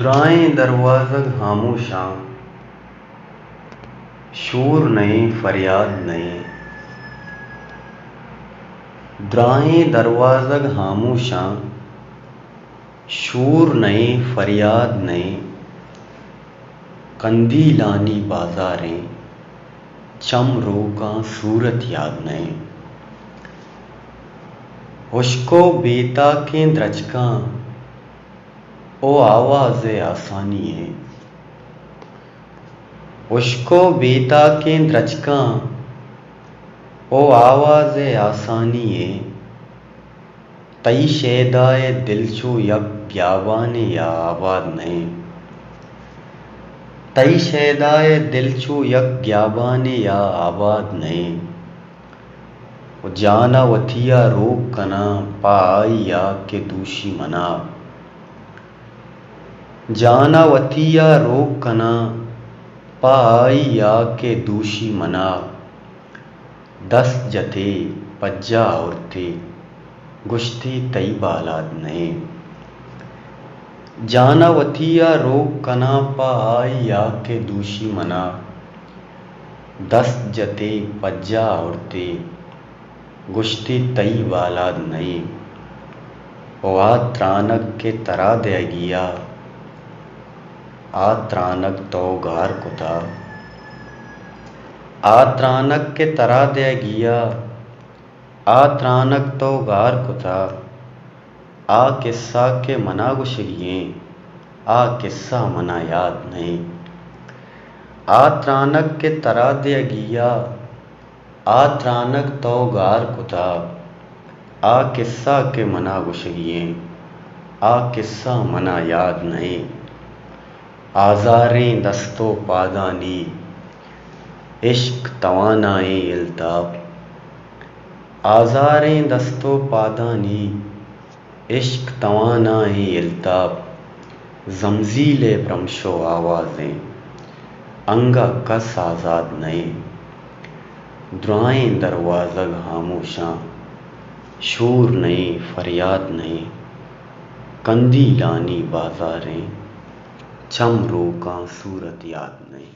दुराएं दरवाज़ा खामोशां, शोर नहीं फरियाद नहीं। दुराएं दरवाज़ा खामोशां, शोर नहीं फरियाद नहीं। कंदीलानी बाज़ारें, चमरों का सूरत याद नहीं। हुश्को बेता के द्रचकां, ओ आवाज़े आसानी है। हुश्को बेता के द्रचकां, ओ आवाज़े आसानी है। तई शैदाए दिल चो यक ब्याबाने या आबाद नहीं। तई शैदाए दिल चो यक ब्याबाने या आबाद नहीं। जाना वथिया रोक कना पा आई या के दूषी मना। जाना वथिया रोक कना पा आई या के दूषी मना। दस जते पज्जा औरते गुश्ती तई बालाद नहीं। जाना वथिया रोक कना पा आई या के दूषी मना। दस जते पज्जा औरते गुश्ती तई बालाद नहीं। ओ आ त्रानक के तरा दे गिया, आ त्रानक तो गार कुता। आ त्रानक के तरा दे गिया, आ त्रानक तो गार कुता। आ किस्सा के मना गुशरिए, आ किस्सा मना याद नहीं। आ त्रानक के तरा दे गिया, आ त्रानक तो गार कुता। आ किस्सा के मना गुशरिए, आ किस्सा मना याद नहीं। आज़ारें दस्तो पादानी, इश्क तवानाए इल्ताब। आज़ारें दस्तो पादानी, इश्क तवानाए इल्ताब। ज़मज़ीले प्रमशो आवाज़ें, अंगा कस आज़ाद नहीं। दुराएं दरवाज़ा खामोशां, शोर नहीं फरियाद नहीं। कंदीलानी बाज़ारें, चमरों का सूरत याद नहीं।